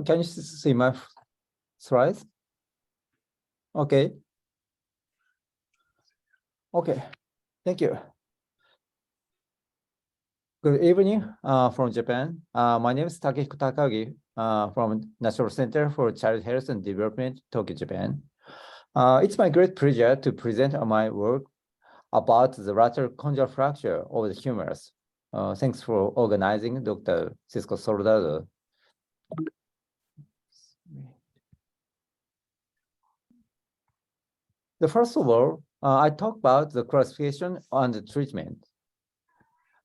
Can you see my slides? Okay. Okay, thank you. Good evening from Japan. My name is Takehiko Takagi from National Center for Child Health and Development, Tokyo, Japan. It's my great pleasure to present my work about the lateral condylar fracture of the humerus. Thanks for organizing Dr. Francisco Soldado. First of all, I talk about the classification and the treatment.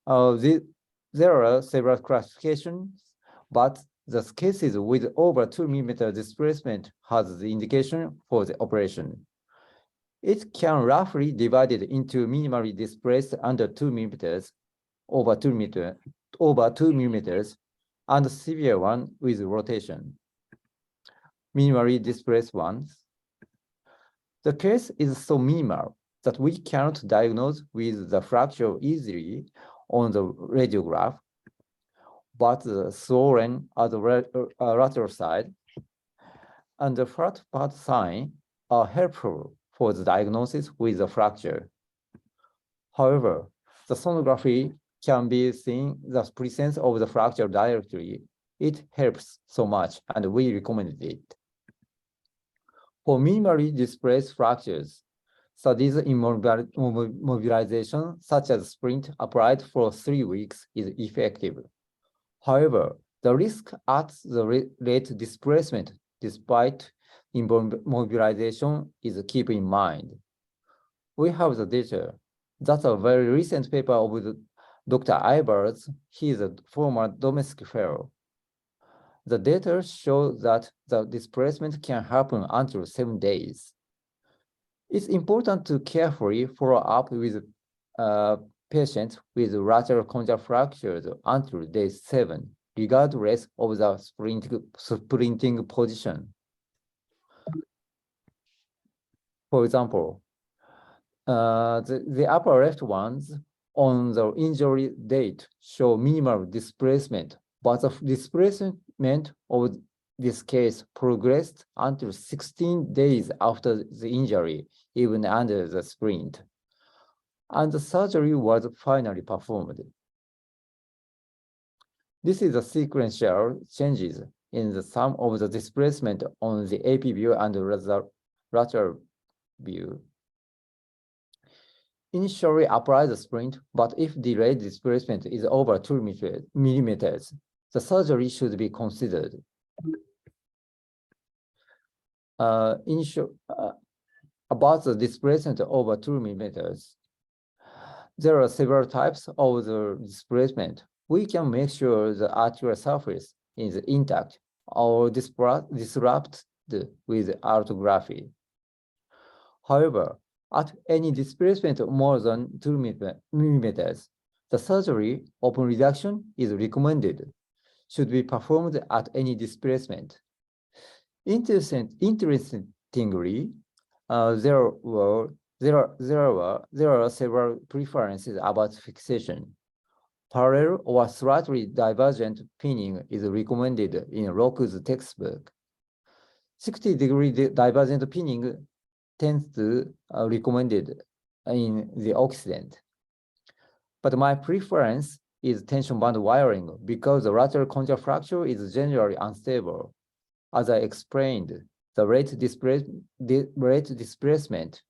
There are several classifications, but the cases with over 2 mm displacement has the indication for the operation. It can roughly divide it into minimally displaced under 2 mm, over 2 mm, and severe one with rotation. Minimally displaced ones. The case is so minimal that we cannot diagnose with the fracture easily on the radiograph, but the swollen at the lateral side and the flat part sign are helpful for the diagnosis with the fracture. However, the sonography can be seen the presence of the fracture directly. It helps so much, and we recommend it. For minimally displaced fractures, studies in mobilization, such as splint applied for 3 weeks, is effective. However, the risk at the late displacement, despite immobilization, is keep in mind. We have the data. That's a very recent paper of Dr. Ivers. He is a former domestic fellow. The data show that the displacement can happen until 7 days. It's important to carefully follow up with patients with lateral condylar fractures until day 7, regardless of the sprinting position. For example, the upper left ones on the injury date show minimal displacement, but the displacement of this case progressed until 16 days after the injury, even under the splint. And the surgery was finally performed. This is the sequential changes in the sum of the displacement on the AP view and the lateral view. Initially apply the splint, but if delayed displacement is over 2 millimeters, the surgery should be considered. About the displacement over 2 millimeters, there are several types of the displacement. We can make sure the arterial surface is intact or disrupted with arterography. However, at any displacement of more than 2 millimeters, the surgery open reduction is recommended, should be performed at any displacement. Interestingly, there are several preferences about fixation. Parallel or slightly divergent pinning is recommended in Rock's textbook. 60-degree divergent pinning tends to recommended in the Occident. But my preference is tension band wiring because the lateral condylar fracture is generally unstable. As I explained, the rate displacement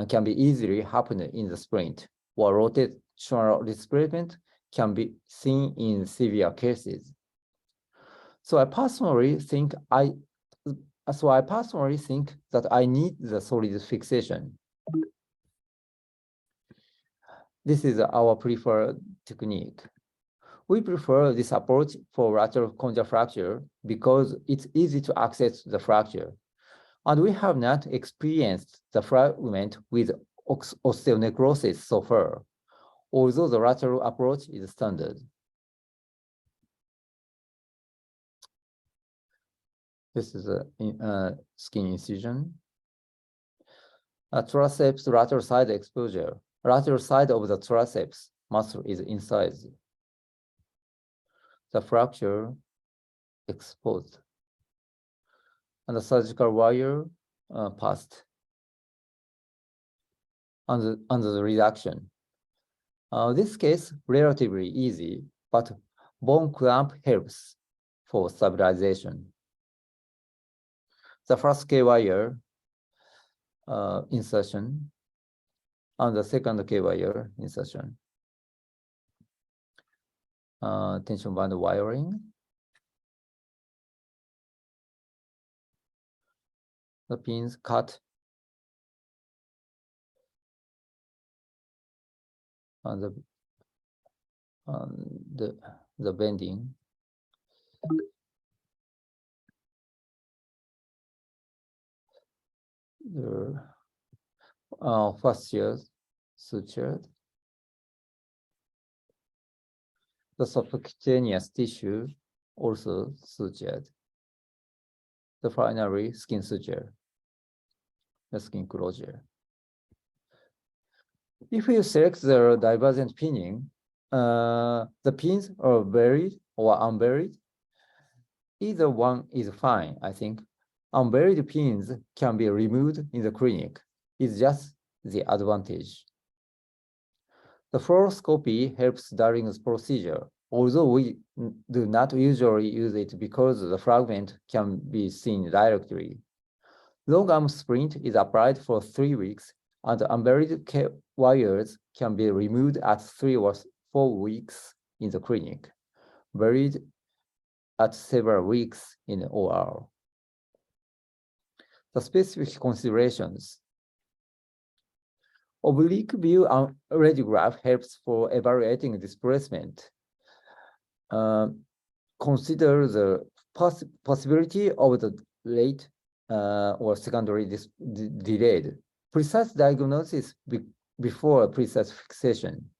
can be easily happen in the splint, while rotational displacement can be seen in severe cases. So I personally think that I need the solid fixation. This is our preferred technique. We prefer this approach for lateral condylar fracture because it's easy to access the fracture. And we have not experienced the fragment with osteonecrosis so far, although the lateral approach is standard. This is a skin incision. A triceps lateral side exposure. Lateral side of the triceps muscle is incised. The fracture exposed. and the surgical wire passed under the reduction. This case relatively easy, but bone clamp helps for stabilization. The first K-wire insertion and the second K-wire insertion. Tension band wiring. The pins cut and the bending. The fascia sutured. The subcutaneous tissue also sutured. The finally skin suture, the skin closure. If you select the divergent pinning, the pins are buried or unburied. Either one is fine, I think. Unburied pins can be removed in the clinic. It's just the advantage. The fluoroscopy helps during this procedure, although we do not usually use it because the fragment can be seen directly. Long arm splint is applied for 3 weeks, and the unburied wires can be removed at 3 or 4 weeks in the clinic, buried at several weeks in OR. The specific considerations. Oblique view radiograph helps for evaluating displacement. Consider the possibility of the late or secondary delayed. Precise diagnosis before precise fixation.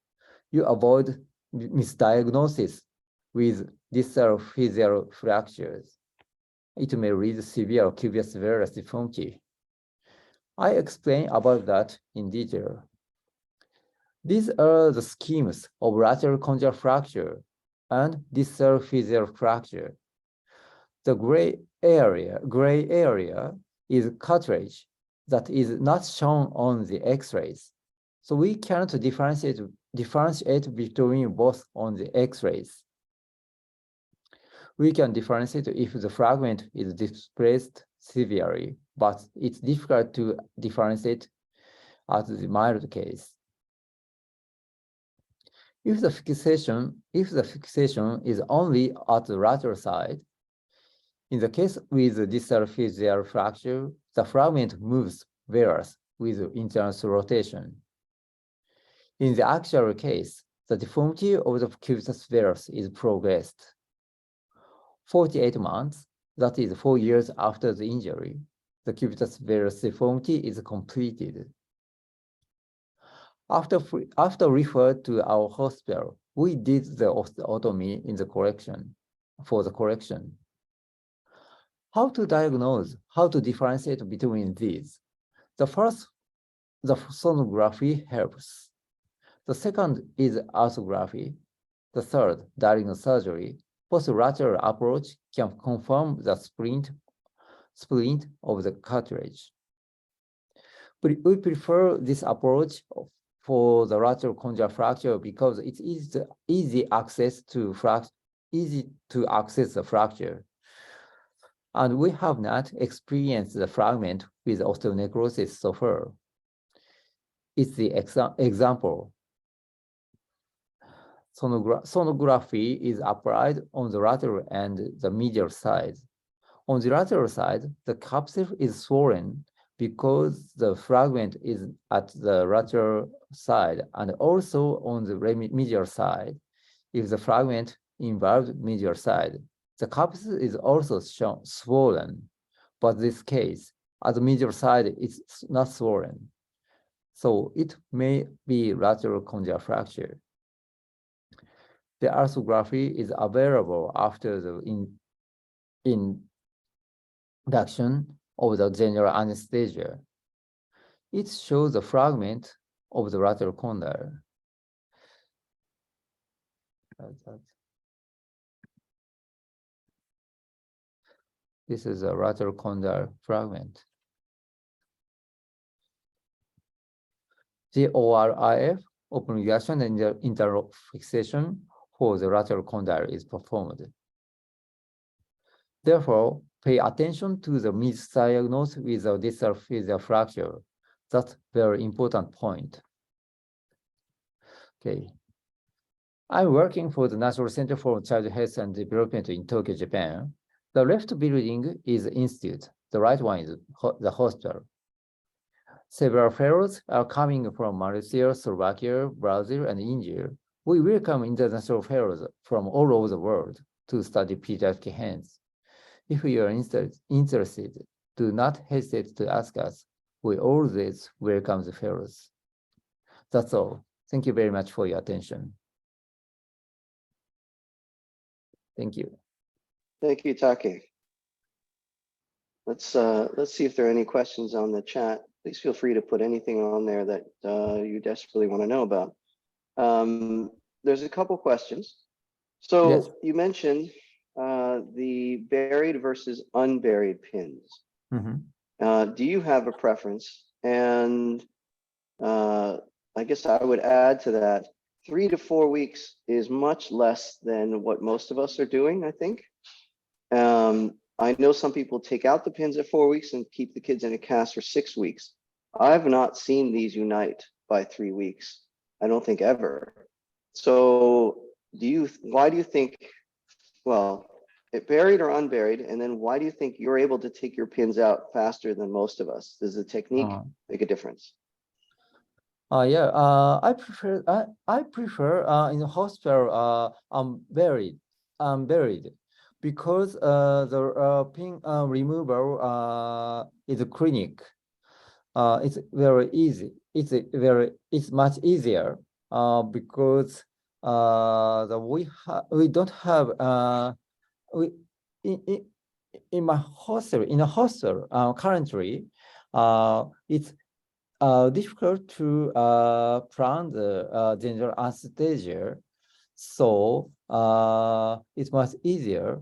You avoid misdiagnosis with distal physical fractures. It may lead to severe cubious varus deformity. I explain about that in detail. These are the schemes of lateral condylar fracture and distal physical fracture. The gray area is cartilage that is not shown on the X-rays. So we cannot differentiate between both on the X-rays. We can differentiate if the fragment is displaced severely, but it's difficult to differentiate at the mild case. If the fixation is only at the lateral side, in the case with the distal physical fracture, the fragment moves varus with internal rotation. In the actual case, the deformity of the cubitus varus is progressed. 48 months, that is 4 years after the injury, the cubitus varus deformity is completed. After referred to our hospital, we did the osteotomy in the correction, for the correction. How to diagnose, how to differentiate between these? The first, the sonography helps. The second is arthrography. The third, during the surgery, post-lateral approach can confirm the splint of the cartilage. But we prefer this approach for the lateral condylar fracture because it is easy access to the fracture. And we have not experienced the fragment with osteonecrosis so far. It's the example. Sonography is applied on the lateral and the medial side. On the lateral side, the capsule is swollen because the fragment is at the lateral side, and also on the medial side. If the fragment involves medial side, the capsule is also swollen, but this case, at the medial side, it's not swollen. So it may be lateral condylar fracture. The arthrography is available after the induction of the general anesthesia. It shows the fragment of the lateral condyle. This is a lateral condyle fragment. The ORIF, open reaction and interfixation for the lateral condyle is performed. Therefore, pay attention to the misdiagnosis with a distal fascial fracture. That's very important point. Okay. I'm working for the National Center for Child Health and Development in Tokyo, Japan. The left building is the institute. The right one is the hospital. Several fellows are coming from Malaysia, Slovakia, Brazil, and India. We welcome international fellows from all over the world to study pediatric hands. If you are interested, do not hesitate to ask us. We always welcome the fellows. That's all. Thank you very much for your attention. Thank you. Thank you, Take. Let's see if there are any questions on the chat. Please feel free to put anything on there that you desperately want to know about. There's a couple questions. So Yes. you mentioned the buried versus unburied pins. Mm-hmm. Do you have a preference? And I guess I would add to that, 3 to 4 weeks is much less than what most of us are doing, I think. I know some people take out the pins at 4 weeks and keep the kids in a cast for 6 weeks. I've not seen these unite by 3 weeks. I don't think ever. So why do you think, well, buried or unburied, and then why do you think you're able to take your pins out faster than most of us? Does the technique make a difference? Yeah, I prefer in the hospital unburied because the pin removal is a clinic. It's very easy. It's much easier because we don't have in my hostel currently it's difficult to plan the general anesthesia, so it's much easier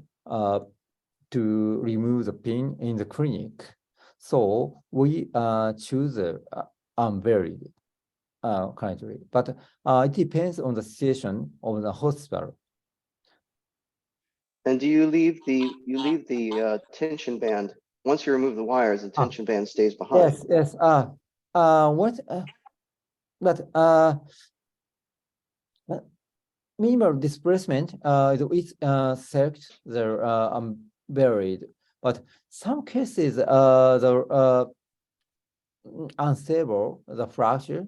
to remove the pin in the clinic. So we choose unburied currently, but it depends on the situation of the hospital. And do you leave the tension band once you remove the wires? The tension band stays behind. Yes. Minimal displacement is select the buried, but some cases the unstable the fracture,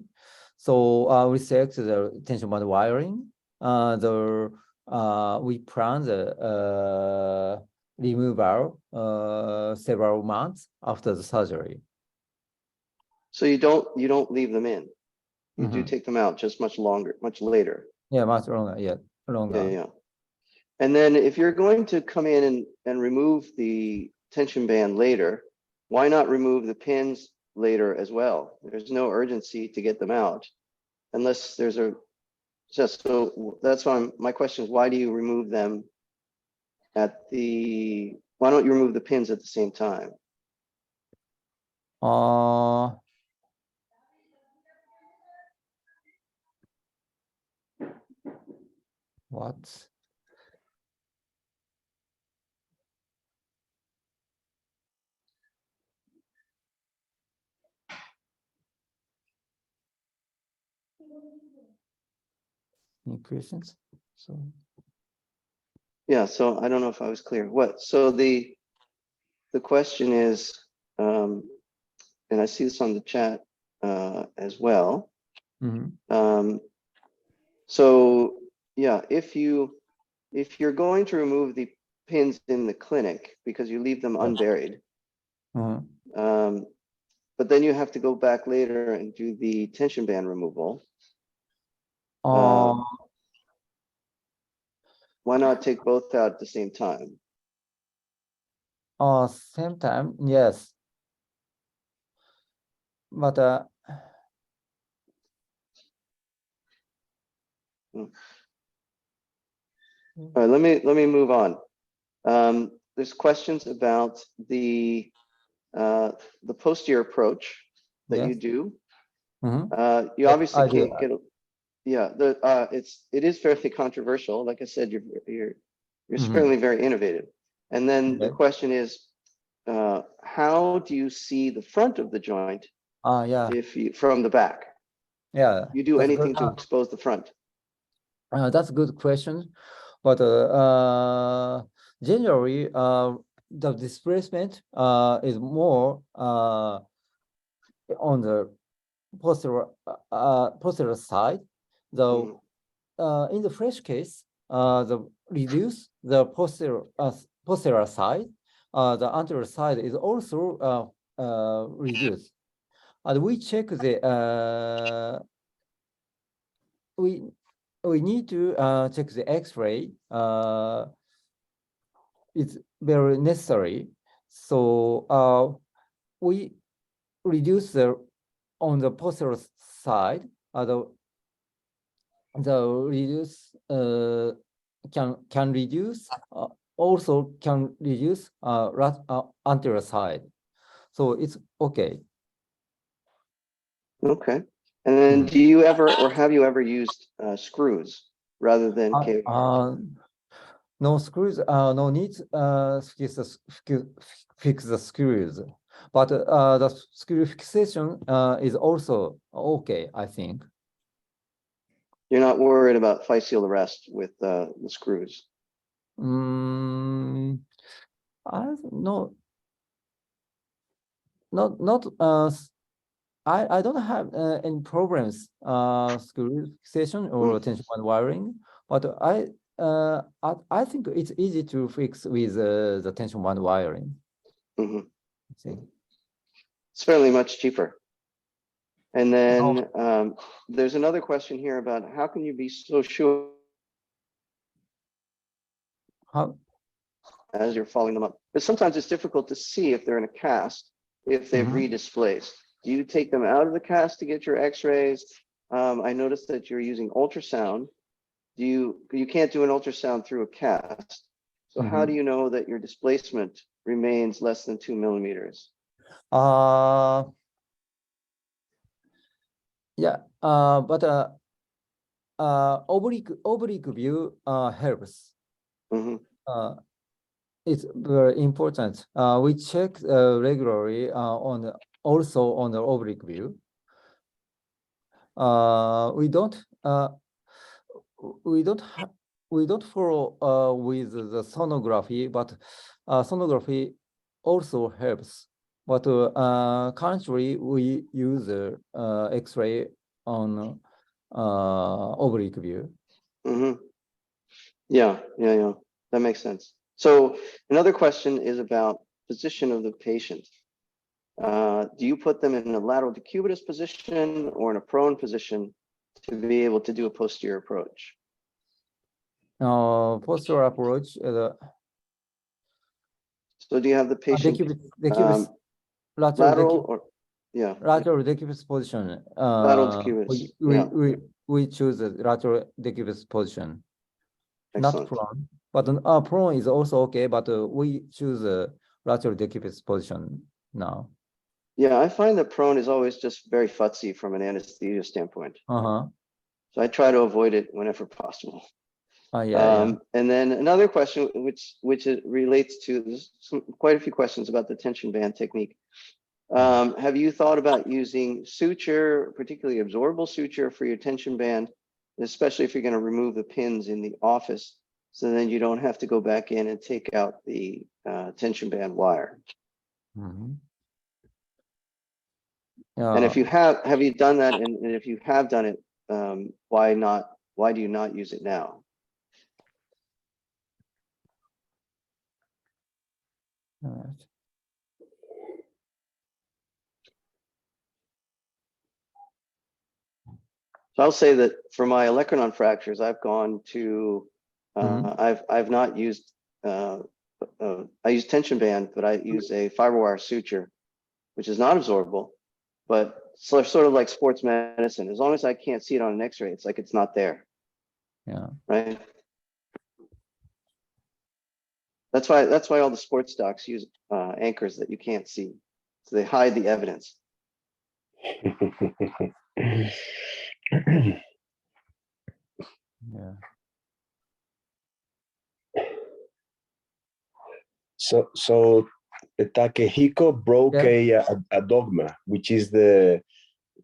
so we select the tension band wiring. We plan the removal several months after the surgery. So you don't leave them in. You do take them out just much later. Yeah, much longer. Yeah, longer. Yeah. And then if you're going to come in and remove the tension band later, why not remove the pins later as well? There's no urgency to get them out unless there's so that's why my question is, why do you remove them why don't you remove the pins at the same time? What? Any questions? Yeah, so I don't know if I was clear. So the question is, and I see this on the chat as well. So yeah, if you're going to remove the pins in the clinic because you leave them unburied, but then you have to go back later and do the tension band removal. Why not take both out at the same time? Same time, yes. But All right, let me move on. there's questions about the posterior approach that you Yes. do. Mhm. You Yes, obviously I do. can't get, yeah, it is fairly controversial. Like I said, you're Mhm. certainly very innovative. And then the Okay. question is, how do you see the front of the joint Yeah, if you from the back? yeah. You do That's good. anything to expose the front? That's a good question, but generally, the displacement is more on the posterior side. Though in the fresh case, the reduce the posterior side, the anterior side is also reduced. And we check the we need to check the X-ray. It's very necessary. So we reduce the on the posterior side. The reduce can reduce also can reduce anterior side. So it's okay. Okay. And then do you ever, or have you ever used screws rather than No screws, no need fix the screws, but the screw fixation is also okay, I think. you're not worried about physeal arrest with the screws? I no, not I don't have any problems screw fixation or tension band wiring, but I think it's easy to fix with the tension band wiring. It's fairly much cheaper. And then there's another question here about how can you be so sure How? as you're following them up? But sometimes it's difficult to see if they're in a cast, if they've redisplaced. Do you take them out of the cast to get your x-rays? I noticed that you're using ultrasound. You can't do an ultrasound through a cast. So how do you know that your displacement remains less than 2 millimeters? Yeah, but oblique view helps. It's very important. We check regularly also on the oblique view. We don't follow with the sonography, but sonography also helps. But currently we use X-ray on oblique view. Yeah, that makes sense. So another question is about position of the patient. Do you put them in a lateral decubitus position or in a prone position to be able to do a posterior approach? Posterior approach. So do you have the patient decubus, lateral or lateral decubus position? Lateral decubitus. We choose the lateral decubus position. Excellent. Not prone, but prone is also okay, but we choose a lateral decubus position now. Yeah, I find that prone is always just very futzy from an anesthesia standpoint. So I try to avoid it whenever possible. And then another question, which relates to quite a few questions about the tension band technique. Have you thought about using suture, particularly absorbable suture, for your tension band, especially if you're going to remove the pins in the office, so then you don't have to go back in and take out the tension band wire? And if you have you done that? And if you have done it, why not? Why do you not use it now? So I'll say that for my olecranon fractures, I've gone to, I've not used, I use tension band, but I use a fiber wire suture, which is not absorbable, but sort of like sports medicine. As long as I can't see it on an X-ray, it's like it's not there. Yeah. Right. That's why all the sports docs use anchors that you can't see. So they hide the evidence. Yeah. So Takehiko broke Yeah. a dogma, which is the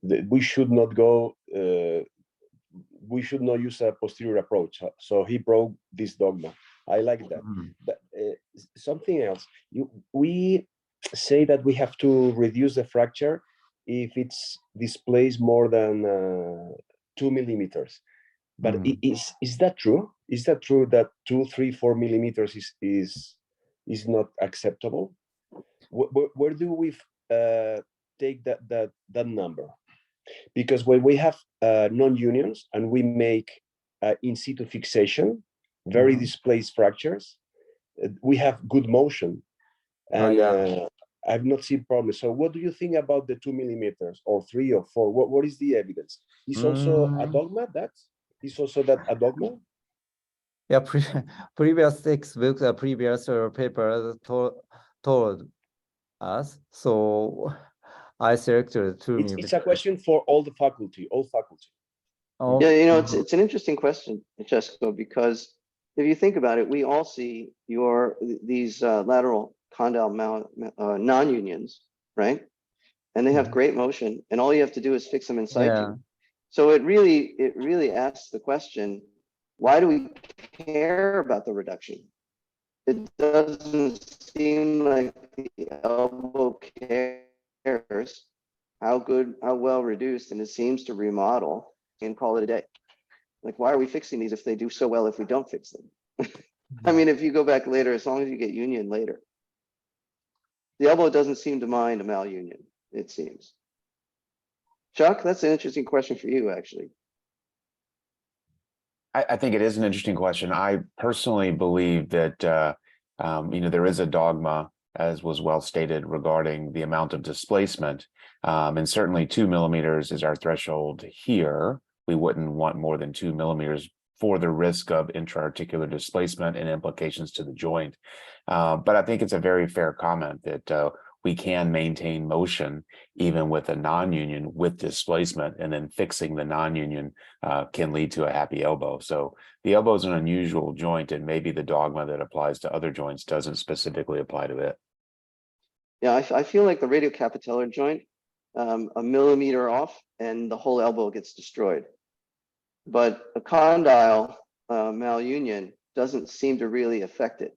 we should not go. We should not use a posterior approach. So he broke this dogma. I like that. But something else. We say that we have to reduce the fracture if it's displaced more than 2 millimeters. But is that true? Is that true that 2, 3, 4 millimeters is not acceptable? Where do we take that number? Because when we have non-unions and we make in situ fixation, very displaced fractures, we have good motion, and I've not seen problems. So what do you think about the 2 millimeters or 3 or 4? What is the evidence? Is also a dogma that? Is also that a dogma? Yeah, previous textbooks, previous papers told us. So I selected 2 millimeters. It's a question for all the faculty, all faculty. Oh. Yeah, you know, it's an interesting question, Francesco, because if you think about it, we all see these lateral condyle non-unions, right? And they have great motion, and all you have to do is fix them in situ. So it really asks the question, why do we care about the reduction? It doesn't seem like the elbow cares how well reduced, and it seems to remodel and call it a day. Like, why are we fixing these if they do so well if we don't fix them? I mean, if you go back later, as long as you get union later. The elbow doesn't seem to mind a malunion, it seems. Chuck, that's an interesting question for you, actually. I think it is an interesting question. I personally believe that there is a dogma, as was well stated, regarding the amount of displacement, and certainly 2 millimeters is our threshold here. We wouldn't want more than 2 millimeters for the risk of intra-articular displacement and implications to the joint. But I think it's a very fair comment that we can maintain motion even with a non-union with displacement, and then fixing the non-union can lead to a happy elbow. So the elbow is an unusual joint, and maybe the dogma that applies to other joints doesn't specifically apply to it. Yeah, I feel like the radiocapitellar joint, a millimeter off and the whole elbow gets destroyed. But a condyle malunion doesn't seem to really affect it.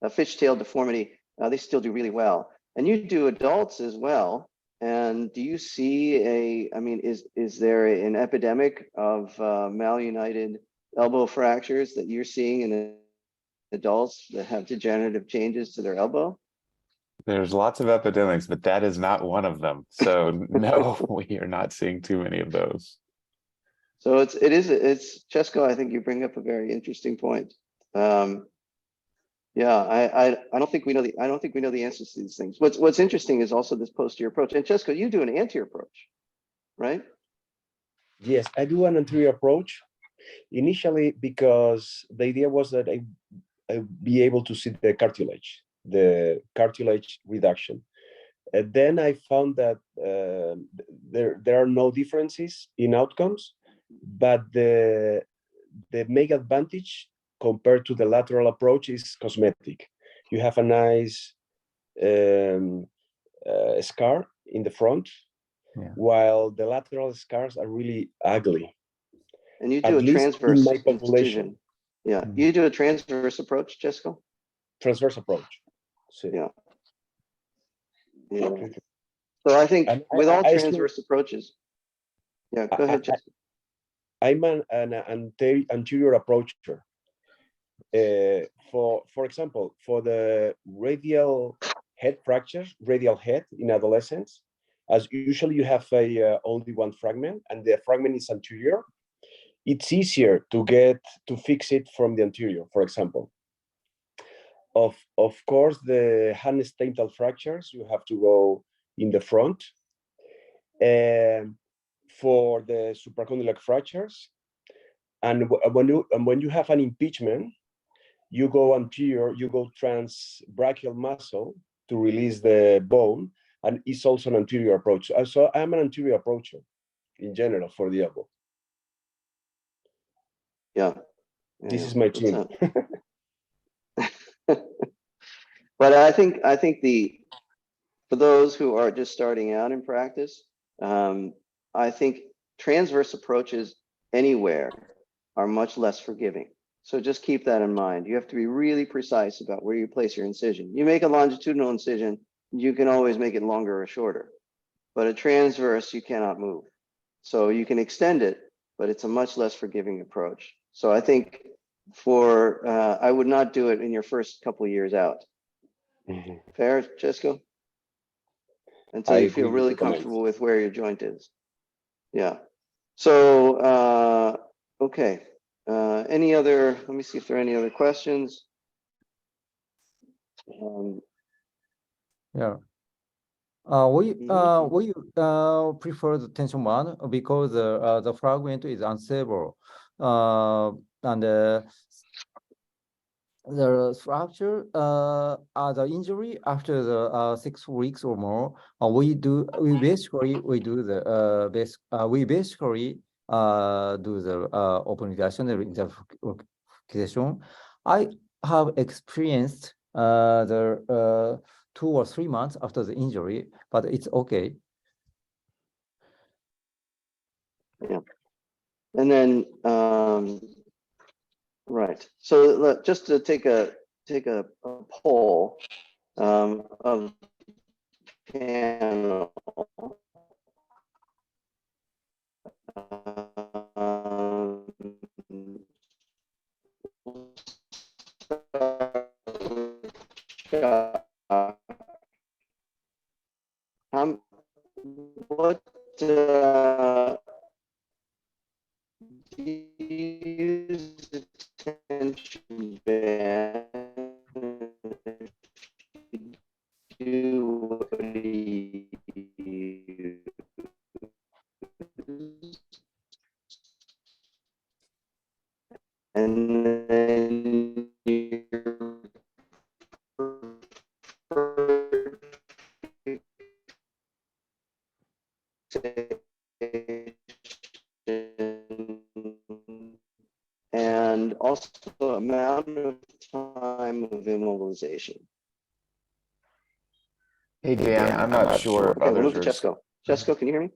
A fishtail deformity, they still do really well. And you do adults as well. And do you see is there an epidemic of malunited elbow fractures that you're seeing in adults that have degenerative changes to their elbow? There's lots of epidemics, but that is not one of them. So no, we are not seeing too many of those. So it's Chesco, I think you bring up a very interesting point. Yeah, I don't think we know the answers to these things. What's interesting is also this posterior approach. And Chesco, you do an anterior approach, right? Yes, I do an anterior approach initially because the idea was that I'd be able to see the cartilage reduction. And then I found that there are no differences in outcomes, but the main advantage compared to the lateral approach is cosmetic. You have a nice scar in the front, while the lateral scars are really ugly. And you do a transverse incision. Yeah, you do a transverse approach, Chesco? Transverse approach. Yeah. So I think with all transverse approaches, go ahead, Chesco. I'm an anterior approacher. For example, for the radial head fractures, radial head in adolescents, as usually you have only one fragment, and the fragment is anterior. It's easier to fix it from the anterior, for example. Of course, the hand statal fractures, you have to go in the front. For the supracondylar fractures, and when you have an impeachment, you go anterior, you go transbrachial muscle to release the bone, and it's also an anterior approach. So I'm an anterior approacher in general for the elbow. Yeah. This is my team. But I think for those who are just starting out in practice, I think transverse approaches anywhere are much less forgiving. So just keep that in mind. You have to be really precise about where you place your incision. You make a longitudinal incision, you can always make it longer or shorter, but a transverse you cannot move. So you can extend it, but it's a much less forgiving approach. So I think I would not do it in your first couple of years out. Mhm. Fair, Jessica? Until I you feel agree with really the comments. comfortable with where your joint is. Yeah. So, okay. Let me see if there are any other questions. Yeah. We prefer the tension one because the fragment is unstable, and the fracture, the injury after the 6 weeks or more, we basically do the open relational interfixation. I have experienced the 2 or 3 months after the injury, but it's okay. Yeah. And then, right. So just to take a poll of panel. What do you use the tension band? What do you use? And then your preferred fixation, and also amount of time of immobilization. Hey, Dan, I'm not sure if Okay, we'll move to others are. Chesco. Chesco, can you hear me?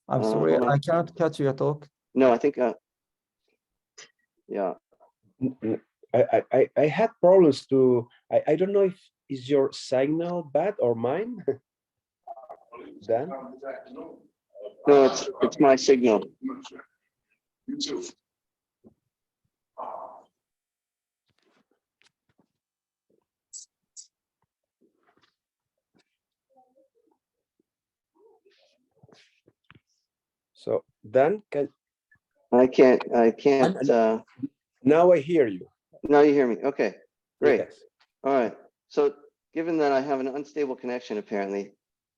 I'm sorry, hold on. I cannot catch your talk. No, I think, yeah. I had problems to, I don't know if is your signal bad or mine, Dan? No, it's my signal. You too. So Dan, I can't, now I hear you. now you hear me. Okay, great. Yes. All right. So given that I have an unstable connection, apparently,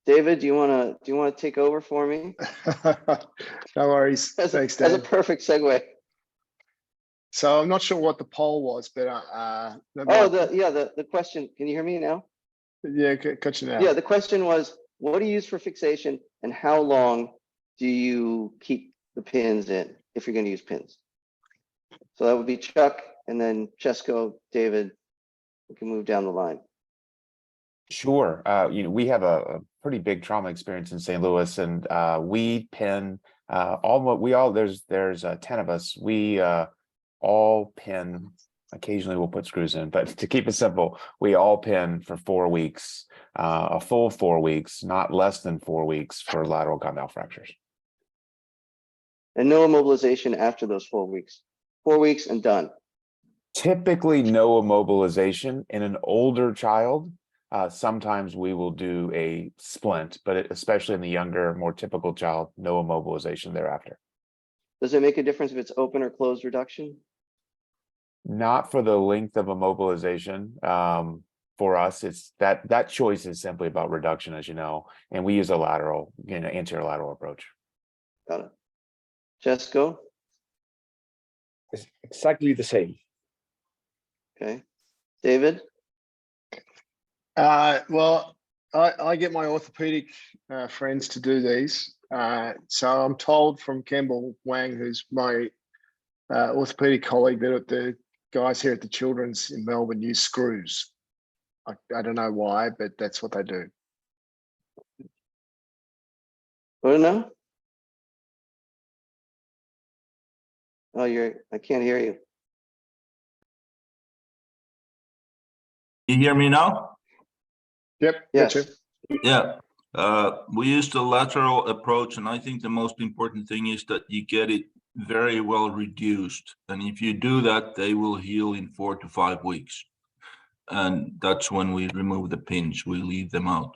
David, do you want to take over for me? No worries. As Thanks, a Dan. perfect segue. So I'm not sure what the poll was, but The question. Can you hear me now? yeah, got you now. Yeah, the question was, what do you use for fixation, and how long do you keep the pins in if you're going to use pins? So that would be Chuck, and then Chesco, David. We can move down the line. Sure. We have a pretty big trauma experience in St. Louis, and we pin there's 10 of us. We all pin. Occasionally we'll put screws in, but to keep it simple, we all pin for 4 weeks, a full 4 weeks, not less than 4 weeks for lateral condyle fractures. And no immobilization after those 4 weeks. 4 weeks and done. Typically no immobilization in an older child. Sometimes we will do a splint, but especially in the younger, more typical child, no immobilization thereafter. Does it make a difference if it's open or closed reduction? Not for the length of immobilization. For us, it's that choice is simply about reduction, as you know, and we use a lateral, anterior lateral approach. Got it. Chesco? It's exactly the same. Okay. David? Well, I get my orthopedic friends to do these. So I'm told from Campbell Wang, who's my orthopedic colleague, that the guys here at the Children's in Melbourne use screws. I don't know why, but that's what they do. Bruno? Oh, I can't hear you. You hear me now? Yep. Yes. Gotcha. Yeah. We use the lateral approach, and I think the most important thing is that you get it very well reduced. And if you do that, they will heal in 4 to 5 weeks. And that's when we remove the pins, we leave them out.